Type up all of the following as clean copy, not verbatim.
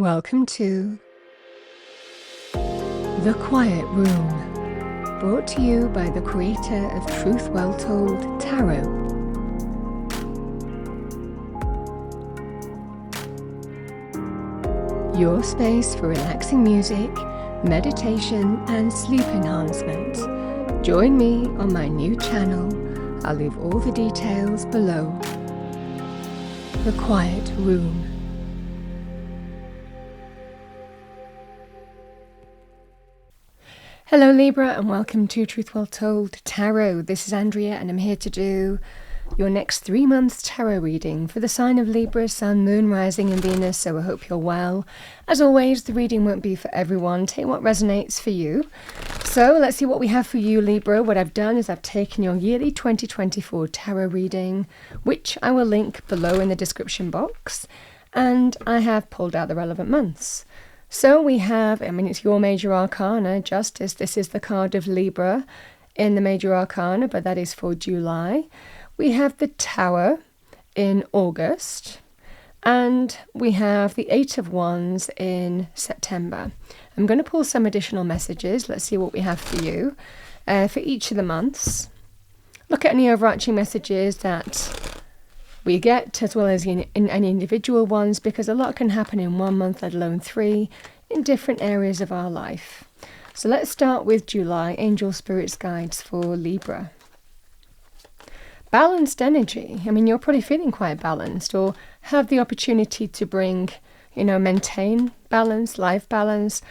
Welcome to The Quiet Room, brought to you by the creator of Truth Well Told Tarot. Your space for relaxing music, meditation and sleep enhancement. Join me on my new channel. I'll leave all the details below. The Quiet Room. Hello Libra and welcome to Truth Well Told Tarot. This is Andrea and I'm here to do your next 3 months tarot reading for the sign of Libra, Sun, Moon, Rising and Venus, so I hope you're well. As always, the reading won't be for everyone. Take what resonates for you. So let's see what we have for you, Libra. What I've done is I've taken your yearly 2024 tarot reading, which I will link below in the description box, and I have pulled out the relevant months. So we have, it's your major arcana, Justice. This is the card of Libra in the major arcana, but that is for July. We have the Tower in August, and we have the Eight of Wands in September. I'm going to pull some additional messages. Let's see what we have for you for each of the months. Look at any overarching messages that we get, as well as in any individual ones, because a lot can happen in 1 month, let alone 3, in different areas of our life. So let's start with July, Angel Spirits Guides for Libra. Balanced energy. You're probably feeling quite balanced, or have the opportunity to bring, maintain balance, life balance.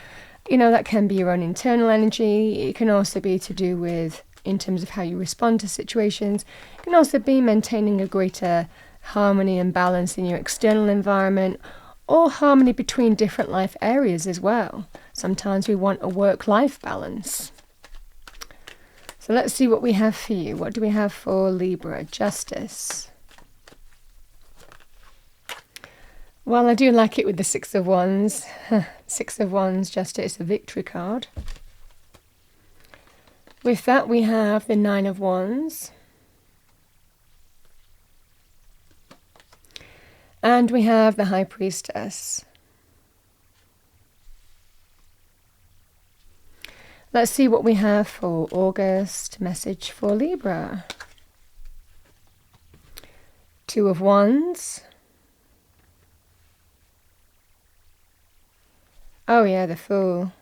That can be your own internal energy. It can also be to do with, in terms of how you respond to situations. It can also be maintaining a greater harmony and balance in your external environment, or harmony between different life areas as well. Sometimes we want a work-life balance. So let's see what we have for you. What do we have for Libra? Justice. Well, I do like it with the Six of Wands. Six of Wands, Justice, a victory card. With that, we have the Nine of Wands. And we have the High Priestess. Let's see what we have for August. Message for Libra. Two of Wands. Oh yeah, the Fool.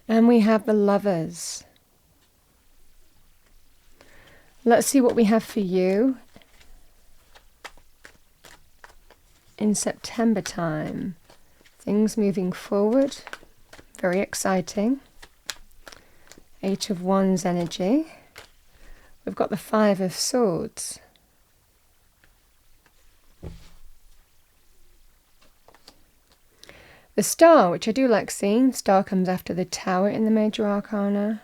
And we have the Lovers. Let's see what we have for you in September time. Things moving forward. Very exciting. Eight of Wands energy. We've got the Five of Swords. The Star, which I do like seeing. Star comes after the Tower in the major arcana.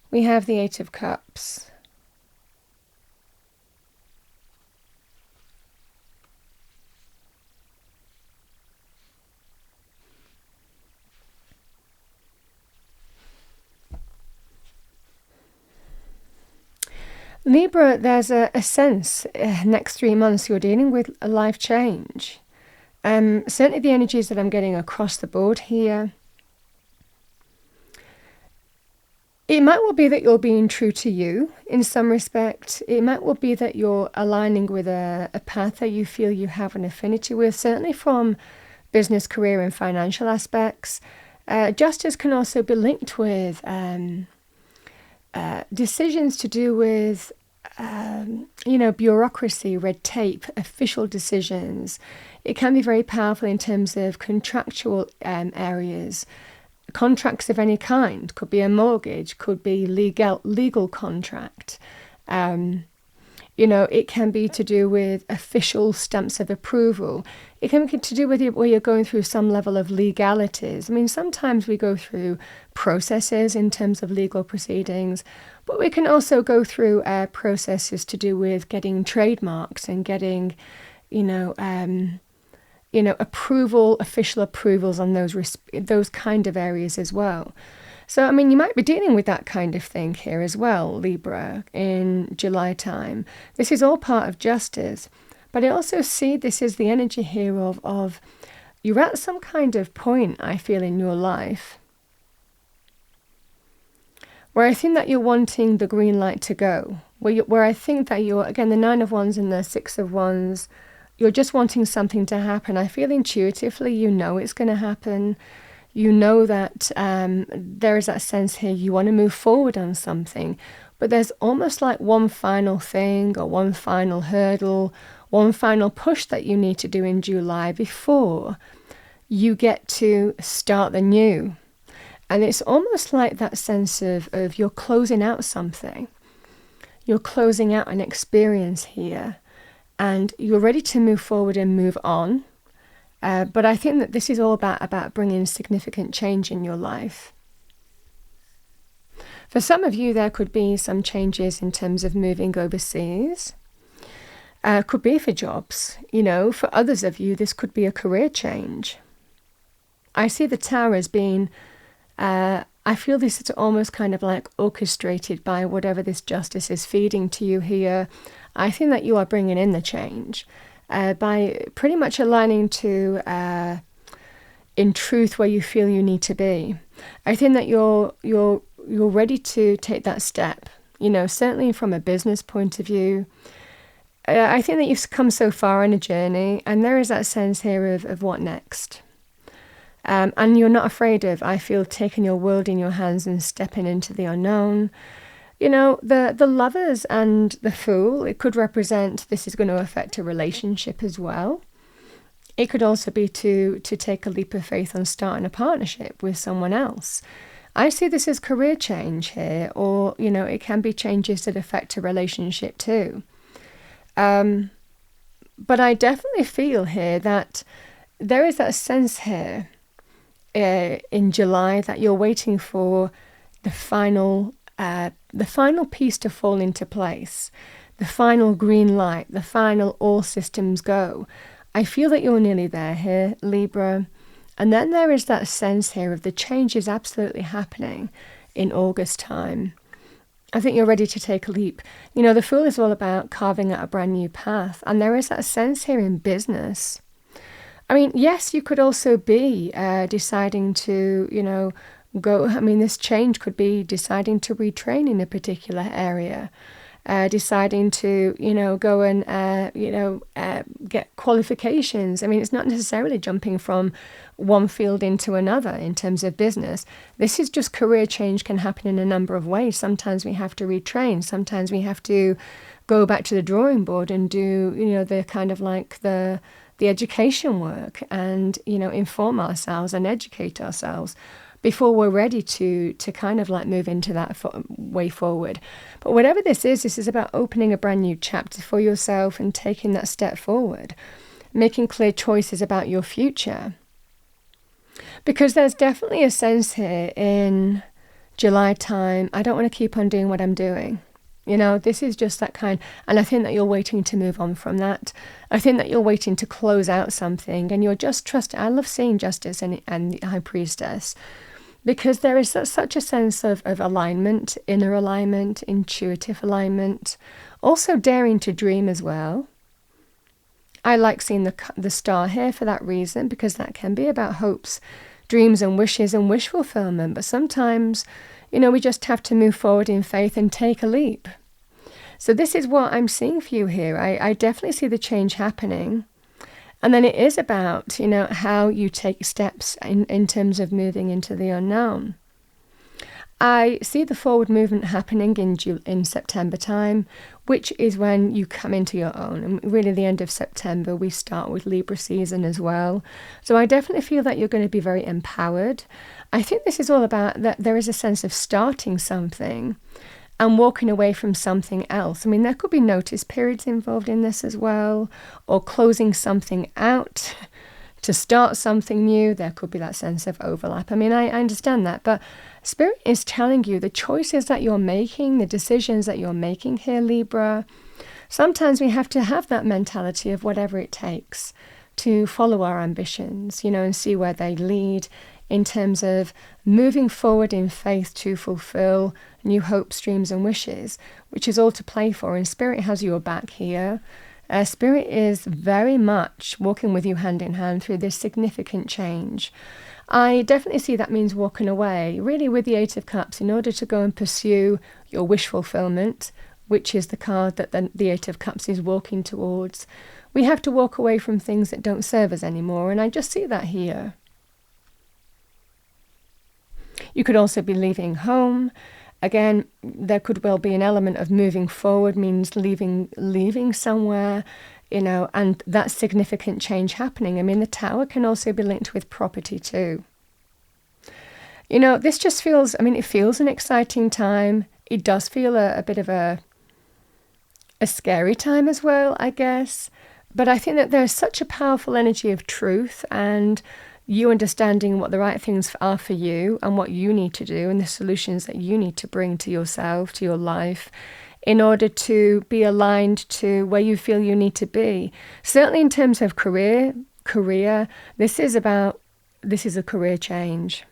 We have the Eight of Cups. Libra, there's a sense next 3 months you're dealing with a life change. Certainly the energies that I'm getting across the board here. It might well be that you're being true to you in some respect. It might well be that you're aligning with a path that you feel you have an affinity with, certainly from business, career and financial aspects. Justice can also be linked with decisions to do with, bureaucracy, red tape, official decisions. It can be very powerful in terms of contractual areas. Contracts of any kind. Could be a mortgage, could be legal contract. It can be to do with official stamps of approval. It can be to do with where you're going through some level of legalities. Sometimes we go through processes in terms of legal proceedings, but we can also go through processes to do with getting trademarks and getting, official approvals on those kind of areas as well. So, I mean, you might be dealing with that kind of thing here as well, Libra, in July time. This is all part of justice. But I also see this as the energy here of you're at some kind of point, I feel, in your life where I think that you're wanting the green light to go. Where I think that you're, again, the 9 of Wands and the 6 of Wands, you're just wanting something to happen. I feel intuitively you know it's going to happen. You know that there is that sense here you want to move forward on something, but there's almost like one final thing or one final hurdle, one final push that you need to do in July before you get to start the new. And it's almost like that sense of you're closing out something. You're closing out an experience here, and you're ready to move forward and move on. But I think that this is all about bringing significant change in your life. For some of you, there could be some changes in terms of moving overseas. Could be for jobs. For others of you, this could be a career change. I see the Tower as being, I feel this is almost kind of like orchestrated by whatever this justice is feeding to you here. I think that you are bringing in the change. By pretty much aligning to, in truth, where you feel you need to be. I think that you're ready to take that step. Certainly from a business point of view. I think that you've come so far on a journey, and there is that sense here of what next. And you're not afraid of, I feel, taking your world in your hands and stepping into the unknown. The Lovers and the Fool, it could represent this is going to affect a relationship as well. It could also be to take a leap of faith and starting a partnership with someone else. I see this as career change here, or, it can be changes that affect a relationship too. But I definitely feel here that there is that sense here in July that you're waiting for the final piece to fall into place, the final green light, the final all systems go. I feel that you're nearly there here, Libra. And then there is that sense here of the change is absolutely happening in August time. I think you're ready to take a leap. The Fool is all about carving out a brand new path. And there is that sense here in business. I mean, yes, you could also be deciding to, go. I mean, this change could be deciding to retrain in a particular area, deciding to, go and, get qualifications. I mean, it's not necessarily jumping from one field into another in terms of business. This is just career change can happen in a number of ways. Sometimes we have to retrain. Sometimes we have to go back to the drawing board and do, the kind of like the education work and, inform ourselves and educate ourselves before we're ready to kind of like move into that way forward. But whatever this is about opening a brand new chapter for yourself and taking that step forward, making clear choices about your future. Because there's definitely a sense here in July time, I don't want to keep on doing what I'm doing. This is just that kind, and I think that you're waiting to move on from that. I think that you're waiting to close out something, and you're just trusting. I love seeing Justice and the High Priestess, because there is such a sense of alignment, inner alignment, intuitive alignment, also daring to dream as well. I like seeing the star here for that reason, because that can be about hopes, dreams and wishes and wish fulfillment, but sometimes we just have to move forward in faith and take a leap. So this is what I'm seeing for you here. I definitely see the change happening. And then it is about, how you take steps in terms of moving into the unknown. I see the forward movement happening in September time, which is when you come into your own. And really the end of September, we start with Libra season as well. So I definitely feel that you're going to be very empowered. I think this is all about that there is a sense of starting something and walking away from something else. I mean, there could be notice periods involved in this as well, or closing something out to start something new. There could be that sense of overlap. I mean, I understand that, but Spirit is telling you the choices that you're making, the decisions that you're making here, Libra. Sometimes we have to have that mentality of whatever it takes to follow our ambitions, and see where they lead in terms of moving forward in faith to fulfill new hopes, dreams and wishes, which is all to play for. And Spirit has your back here. Spirit is very much walking with you hand in hand through this significant change. I definitely see that means walking away, really with the Eight of Cups, in order to go and pursue your wish fulfillment, which is the card that the Eight of Cups is walking towards. We have to walk away from things that don't serve us anymore, and I just see that here. You could also be leaving home. Again, there could well be an element of moving forward, means leaving somewhere, and that significant change happening. I mean, the Tower can also be linked with property too. This just feels, it feels an exciting time. It does feel a bit of a scary time as well, I guess. But I think that there's such a powerful energy of truth and you understanding what the right things are for you and what you need to do and the solutions that you need to bring to yourself, to your life, in order to be aligned to where you feel you need to be. Certainly in terms of career, this is a career change.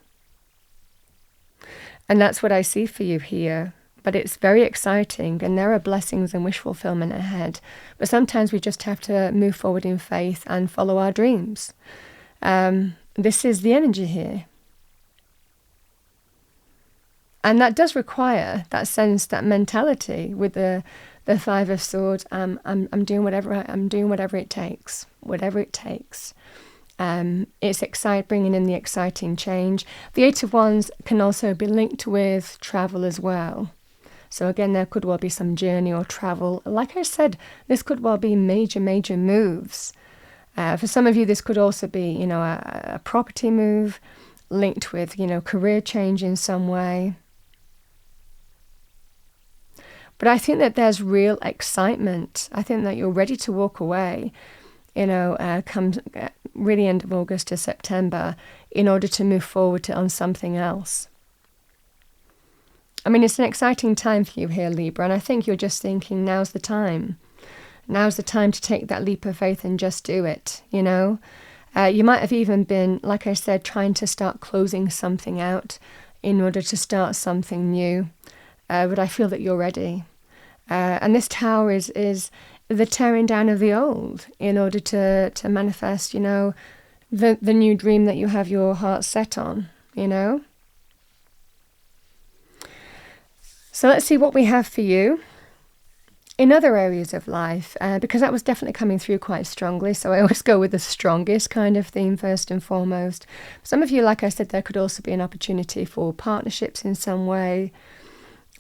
And that's what I see for you here. But it's very exciting and there are blessings and wish fulfillment ahead. But sometimes we just have to move forward in faith and follow our dreams. This is the energy here. And that does require that sense, that mentality with the Five of Swords. I'm doing whatever it takes, whatever it takes. It's bringing in the exciting change. The Eight of Wands can also be linked with travel as well. So again, there could well be some journey or travel. Like I said, this could well be major moves. For some of you, this could also be, a property move linked with, career change in some way. But I think that there's real excitement. I think that you're ready to walk away, come really end of August to September in order to move forward on something else. It's an exciting time for you here, Libra, and I think you're just thinking, now's the time. Now's the time to take that leap of faith and just do it, You might have even been, like I said, trying to start closing something out in order to start something new. But I feel that you're ready. And this Tower is the tearing down of the old in order to manifest, the new dream that you have your heart set on, So let's see what we have for you in other areas of life, because that was definitely coming through quite strongly. So I always go with the strongest kind of theme first and foremost. Some of you, like I said, there could also be an opportunity for partnerships in some way,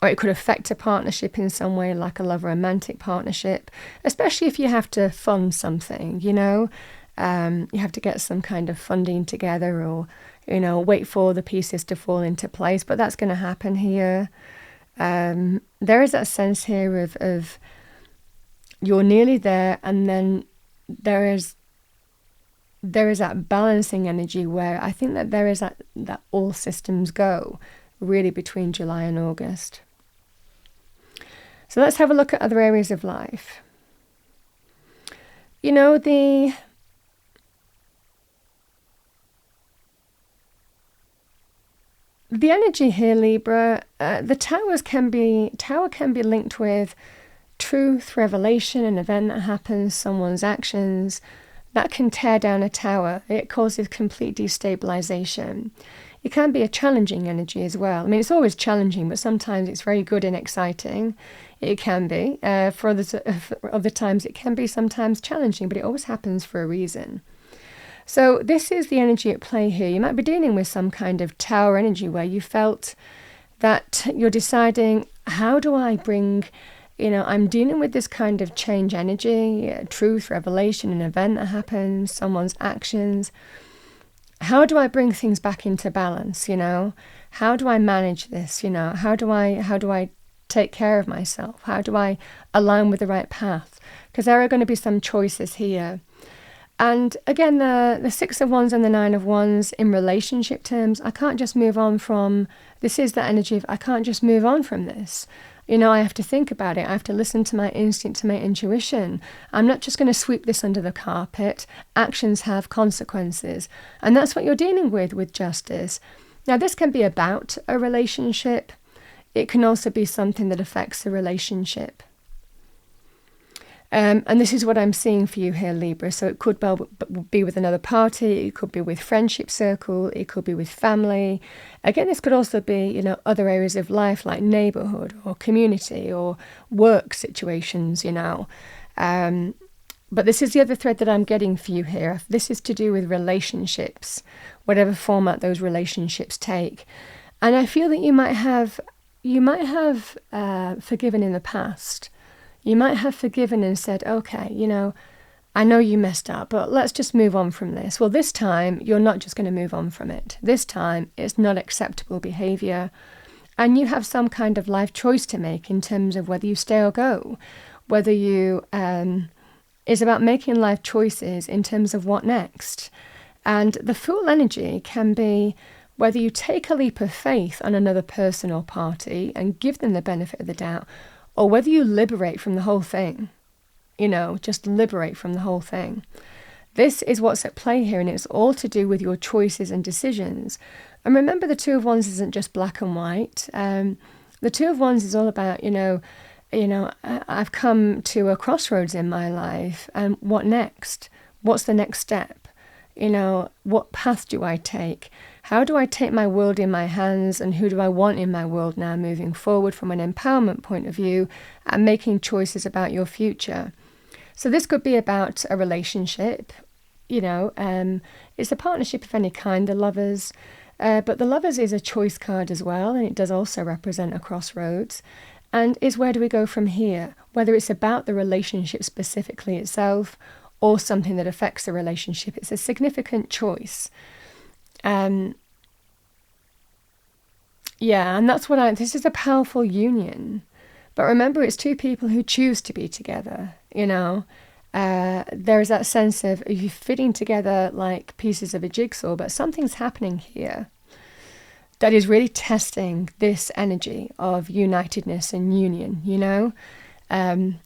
or it could affect a partnership in some way, like a love romantic partnership, especially if you have to fund something, you have to get some kind of funding together or, wait for the pieces to fall into place. But that's going to happen here. There is that sense here of you're nearly there, and then there is that balancing energy where I think that there is that all systems go really between July and August. So let's have a look at other areas of life. The energy here, Libra, the Tower can be linked with truth, revelation, an event that happens, someone's actions. That can tear down a tower. It causes complete destabilization. It can be a challenging energy as well. It's always challenging, but sometimes it's very good and exciting. It can be. For other times, it can be sometimes challenging, but it always happens for a reason. So this is the energy at play here. You might be dealing with some kind of Tower energy where you felt that you're deciding, how do I bring, I'm dealing with this kind of change energy, truth, revelation, an event that happens, someone's actions. How do I bring things back into balance, How do I manage this, How do I take care of myself? How do I align with the right path? Because there are going to be some choices here. And again, the Six of Wands and the Nine of Wands in relationship terms, I can't just move on from, this is the energy of, I can't just move on from this. I have to think about it. I have to listen to my instinct, to my intuition. I'm not just going to sweep this under the carpet. Actions have consequences. And that's what you're dealing with justice. Now, this can be about a relationship. It can also be something that affects the relationship. And this is what I'm seeing for you here, Libra. So it could be with another party. It could be with friendship circle. It could be with family. Again, this could also be, other areas of life like neighborhood or community or work situations, But this is the other thread that I'm getting for you here. This is to do with relationships, whatever format those relationships take. And I feel that you might have forgiven in the past. You might have forgiven and said, okay, I know you messed up, but let's just move on from this. Well, this time, you're not just going to move on from it. This time, it's not acceptable behavior. And you have some kind of life choice to make in terms of whether you stay or go. Whether you, it's about making life choices in terms of what next. And the Fool energy can be whether you take a leap of faith on another person or party and give them the benefit of the doubt, or whether you liberate from the whole thing, just liberate from the whole thing. This is what's at play here, and it's all to do with your choices and decisions. And remember, the Two of Wands isn't just black and white. The Two of Wands is all about, I've come to a crossroads in my life, and what next? What's the next step? What path do I take? How do I take my world in my hands, and who do I want in my world now moving forward from an empowerment point of view and making choices about your future? So this could be about a relationship, it's a partnership of any kind, the Lovers, but the Lovers is a choice card as well, and it does also represent a crossroads. And is where do we go from here? Whether it's about the relationship specifically itself or something that affects the relationship, it's a significant choice. And that's this is a powerful union. But remember, it's two people who choose to be together, There's that sense of you fitting together like pieces of a jigsaw, but something's happening here that is really testing this energy of unitedness and union,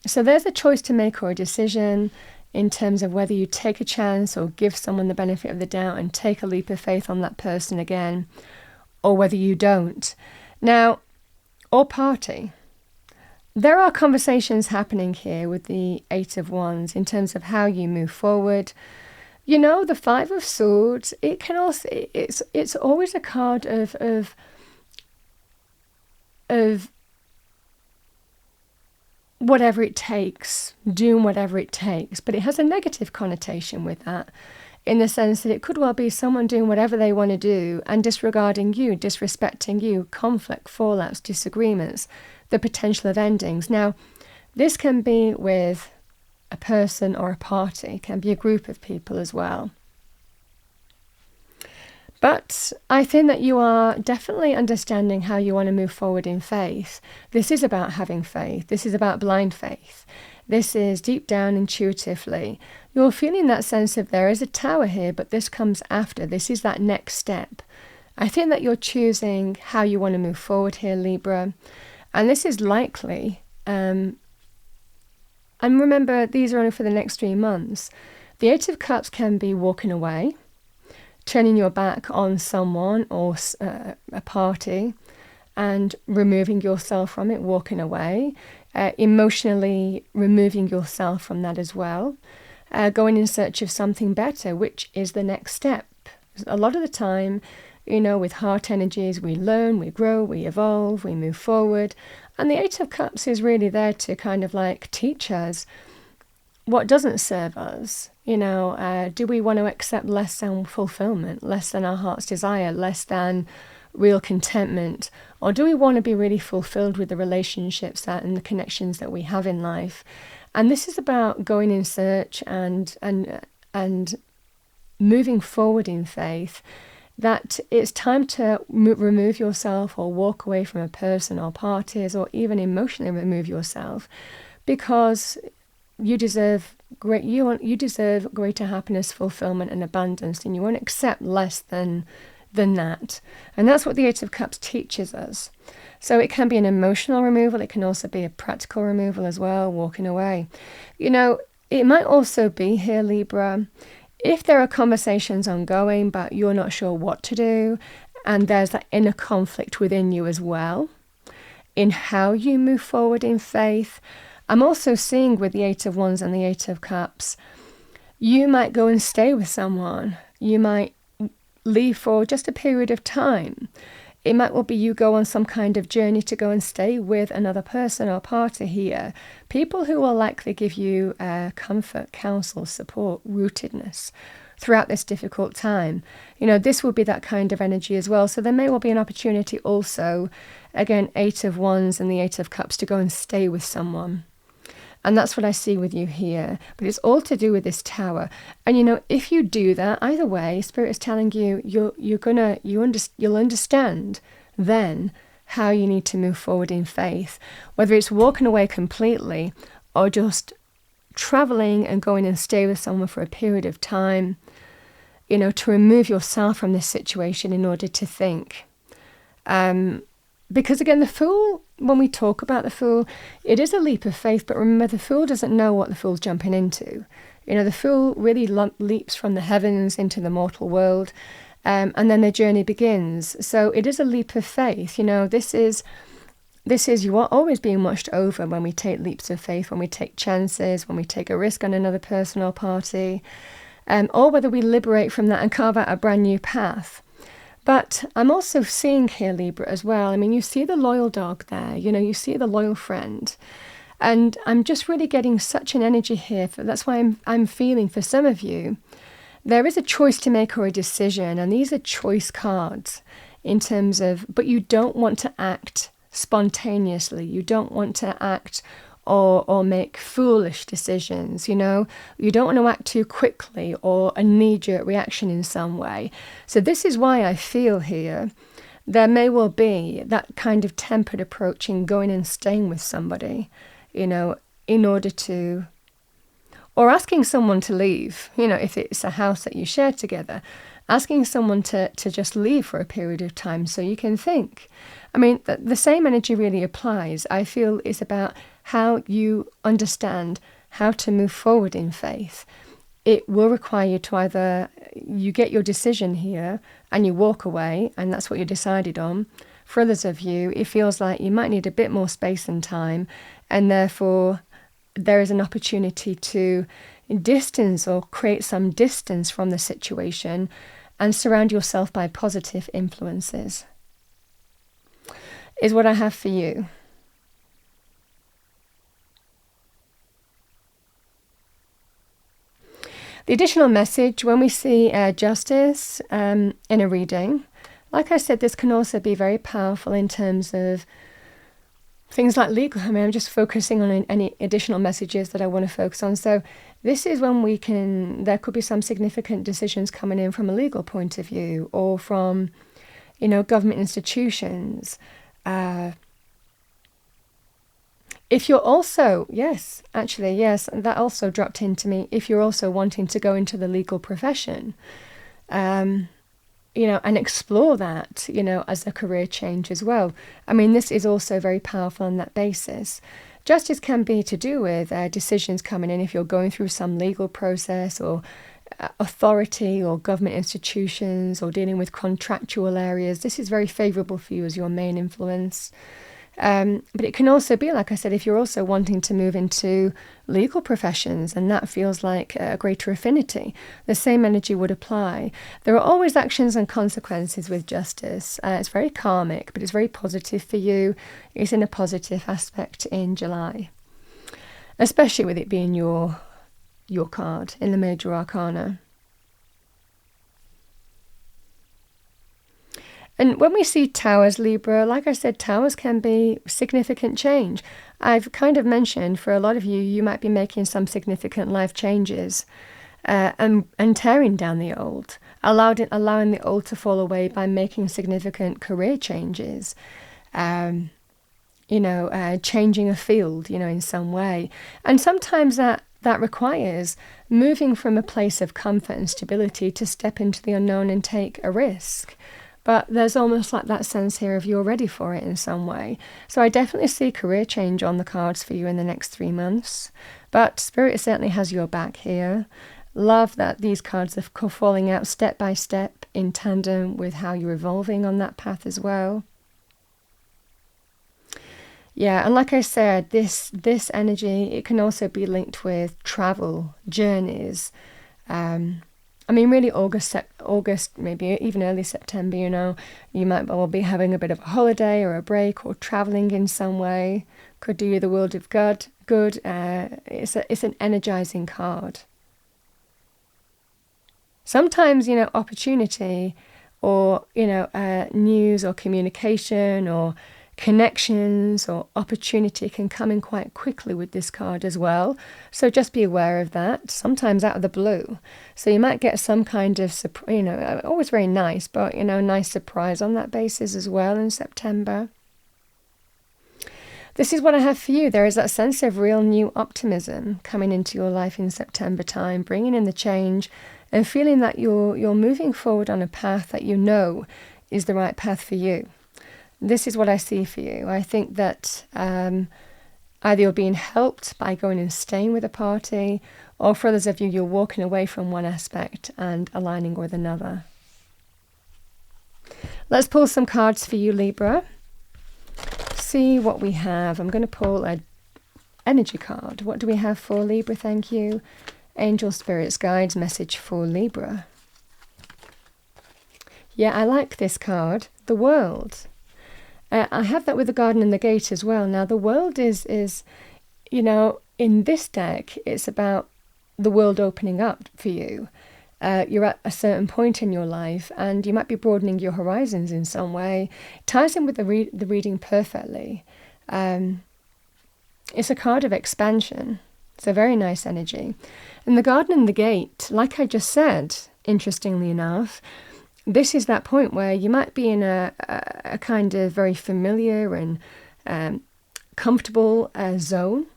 So there's a choice to make or a decision in terms of whether you take a chance or give someone the benefit of the doubt and take a leap of faith on that person again, or whether you don't. Now, or party. There are conversations happening here with the Eight of Wands in terms of how you move forward. The Five of Swords, it can also, it's always a card of whatever it takes, doing whatever it takes. But it has a negative connotation with that, in the sense that it could well be someone doing whatever they want to do and disregarding you, disrespecting you, conflict, fallouts, disagreements, the potential of endings. Now, this can be with a person or a party, it can be a group of people as well. But I think that you are definitely understanding how you want to move forward in faith. This is about having faith. This is about blind faith. This is deep down intuitively. You're feeling that sense of there is a tower here, but this comes after. This is that next step. I think that you're choosing how you want to move forward here, Libra. And this is likely, and remember, these are only for the next 3 months. The Eight of Cups can be walking away, turning your back on someone or a party and removing yourself from it, walking away, emotionally removing yourself from that as well, going in search of something better, which is the next step. A lot of the time, with heart energies, we learn, we grow, we evolve, we move forward. And the Eight of Cups is really there to kind of like teach us what doesn't serve us. Do we want to accept less than fulfillment, less than our heart's desire, less than real contentment? Or do we want to be really fulfilled with the relationships and the connections that we have in life? And this is about going in search and moving forward in faith, that it's time to remove yourself or walk away from a person or parties, or even emotionally remove yourself, because you deserve greater happiness, fulfillment and abundance, and you won't accept less than than that. And that's what the Eight of Cups teaches us. So it can be an emotional removal. It can also be a practical removal as well, walking away. It might also be here, Libra, if there are conversations ongoing, but you're not sure what to do, and there's that inner conflict within you as well, in how you move forward in faith. I'm also seeing with the Eight of Wands and the Eight of Cups, you might go and stay with someone. You might leave for just a period of time. It might well be you go on some kind of journey to go and stay with another person or party here. People who will likely give you comfort, counsel, support, rootedness throughout this difficult time. This will be that kind of energy as well. So there may well be an opportunity also, again, Eight of Wands and the Eight of Cups, to go and stay with someone. And that's what I see with you here. But it's all to do with this Tower. And if you do that, either way, Spirit is telling you you'll understand then how you need to move forward in faith. Whether it's walking away completely or just traveling and going and stay with someone for a period of time, to remove yourself from this situation in order to think. Because again, the Fool, when we talk about the Fool, it is a leap of faith, but remember, the Fool doesn't know what the Fool's jumping into. The Fool really leaps from the heavens into the mortal world, and then the journey begins. So it is a leap of faith. This is you are always being watched over when we take leaps of faith, when we take chances, when we take a risk on another person or party, or whether we liberate from that and carve out a brand new path. But I'm also seeing here, Libra, as well. You see the loyal dog there, you see the loyal friend. And I'm just really getting such an energy here. That's why I'm feeling for some of you, there is a choice to make or a decision. And these are choice cards in terms of, but you don't want to act spontaneously. You don't want to act or make foolish decisions, You don't want to act too quickly or a knee-jerk reaction in some way. So this is why I feel here there may well be that kind of tempered approach in going and staying with somebody, in order to, or asking someone to leave, if it's a house that you share together, asking someone to just leave for a period of time so you can think. The same energy really applies. I feel it's about how you understand how to move forward in faith. It will require you to either, you get your decision here and you walk away, and that's what you decided on. For others of you, it feels like you might need a bit more space and time, and therefore there is an opportunity to distance or create some distance from the situation and surround yourself by positive influences, is what I have for you. The additional message, when we see justice in a reading, like I said, this can also be very powerful in terms of things like legal. I'm just focusing on any additional messages that I want to focus on. So this is when there could be some significant decisions coming in from a legal point of view, or from, government institutions. If you're also, yes, that also dropped into me. If you're also wanting to go into the legal profession, and explore that, as a career change as well. This is also very powerful on that basis. Justice can be to do with decisions coming in if you're going through some legal process, or authority or government institutions, or dealing with contractual areas. This is very favourable for you as your main influence. But it can also be, like I said, if you're also wanting to move into legal professions and that feels like a greater affinity, the same energy would apply. There are always actions and consequences with justice. It's very karmic, but it's very positive for you. It's in a positive aspect in July, especially with it being your card in the major arcana. And when we see towers, Libra, like I said, towers can be significant change. I've kind of mentioned for a lot of you, you might be making some significant life changes and tearing down the old, allowing the old to fall away by making significant career changes, changing a field, in some way. And sometimes that that requires moving from a place of comfort and stability to step into the unknown and take a risk. But there's almost like that sense here of you're ready for it in some way. So I definitely see career change on the cards for you in the next 3 months. But Spirit certainly has your back here. Love that these cards are falling out step by step in tandem with how you're evolving on that path as well. Yeah, and like I said, this energy, it can also be linked with travel, journeys. Really August, maybe even early September, you might well be having a bit of a holiday or a break or traveling in some way. Could do you the world of good. It's an energizing card. Sometimes, opportunity or, news or communication or connections or opportunity can come in quite quickly with this card as well. So just be aware of that, sometimes out of the blue. So you might get some kind of, always very nice, but, nice surprise on that basis as well in September. This is what I have for you. There is that sense of real new optimism coming into your life in September time, bringing in the change and feeling that you're moving forward on a path that you know is the right path for you. This is what I see for you. I think that either you're being helped by going and staying with a party, or for others of you, you're walking away from one aspect and aligning with another. Let's pull some cards for you, Libra. See what we have. I'm going to pull an energy card. What do we have for Libra? Thank you. Angel, spirits, guides, message for Libra. Yeah, I like this card. The World. I have that with the Garden and the Gate as well. Now, the World is in this deck, it's about the world opening up for you. You're at a certain point in your life and you might be broadening your horizons in some way. It ties in with the reading perfectly. It's a card of expansion. It's a very nice energy. And the Garden and the Gate, like I just said, interestingly enough, this is that point where you might be in a kind of very familiar and comfortable zone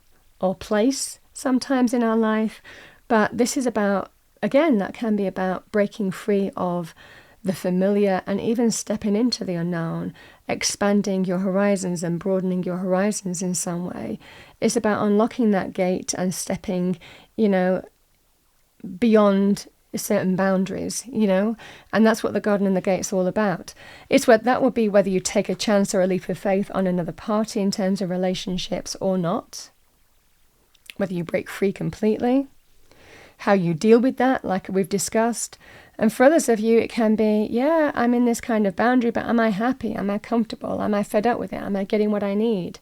or place sometimes in our life. But this is about, again, that can be about breaking free of the familiar and even stepping into the unknown, expanding your horizons and broadening your horizons in some way. It's about unlocking that gate and stepping, beyond certain boundaries, and that's what the Garden and the Gate's all about. That would be whether you take a chance or a leap of faith on another party in terms of relationships or not, whether you break free completely, how you deal with that, like we've discussed. And for others of you, it can be, yeah, I'm in this kind of boundary, but am I happy? Am I comfortable? Am I fed up with it? Am I getting what I need?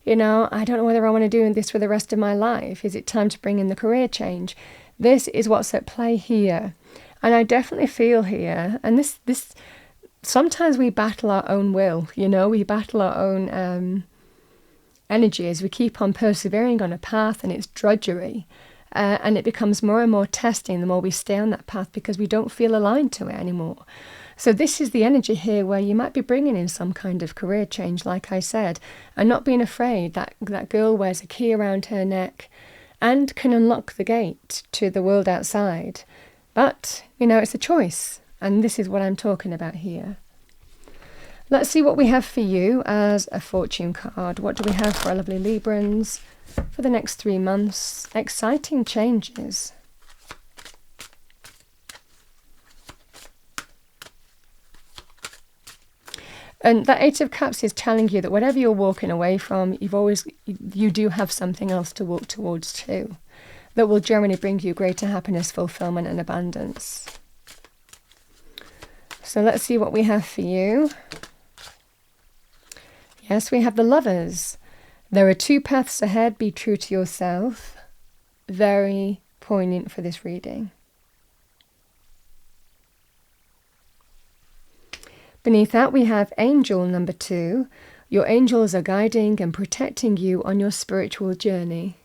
I don't know whether I want to do this for the rest of my life. Is it time to bring in the career change? This is what's at play here. And I definitely feel here, and this sometimes we battle our own will, we battle our own energy as we keep on persevering on a path, and it's drudgery. And it becomes more and more testing the more we stay on that path because we don't feel aligned to it anymore. So this is the energy here where you might be bringing in some kind of career change, like I said, and not being afraid that girl wears a key around her neck and can unlock the gate to the world outside. But, it's a choice. And this is what I'm talking about here. Let's see what we have for you as a fortune card. What do we have for our lovely Librans for the next 3 months? Exciting changes. And that Eight of Cups is telling you that whatever you're walking away from, you do have something else to walk towards too, that will generally bring you greater happiness, fulfillment, and abundance. So let's see what we have for you. Yes, we have the Lovers. There are 2 paths ahead. Be true to yourself. Very poignant for this reading. Beneath that, we have Angel number 2. Your angels are guiding and protecting you on your spiritual journey.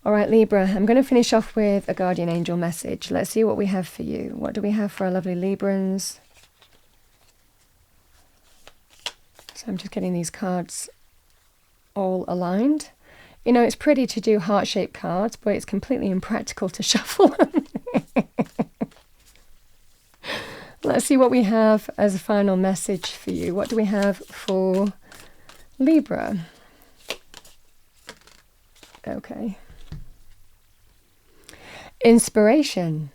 All right, Libra, I'm going to finish off with a guardian angel message. Let's see what we have for you. What do we have for our lovely Librans? So I'm just getting these cards all aligned. You know, it's pretty to do heart-shaped cards, but it's completely impractical to shuffle them. Let's see what we have as a final message for you. What do we have for Libra? Okay. Inspiration.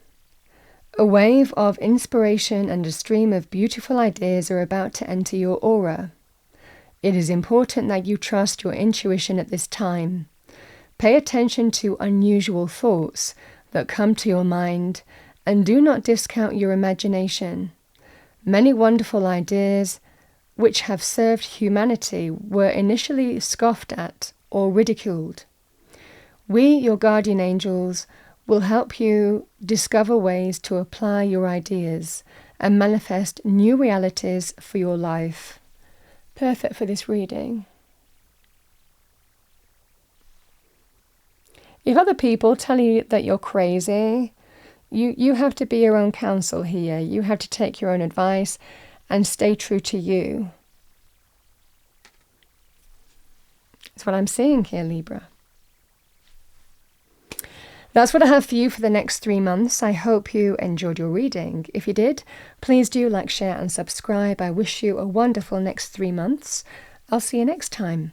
A wave of inspiration and a stream of beautiful ideas are about to enter your aura. It is important that you trust your intuition at this time. Pay attention to unusual thoughts that come to your mind and do not discount your imagination. Many wonderful ideas which have served humanity were initially scoffed at or ridiculed. We, your guardian angels, will help you discover ways to apply your ideas and manifest new realities for your life. Perfect for this reading. If other people tell you that you're crazy, you have to be your own counsel here. You have to take your own advice and stay true to you. That's what I'm seeing here, Libra. That's what I have for you for the next 3 months. I hope you enjoyed your reading. If you did, please do like, share and subscribe. I wish you a wonderful next 3 months. I'll see you next time.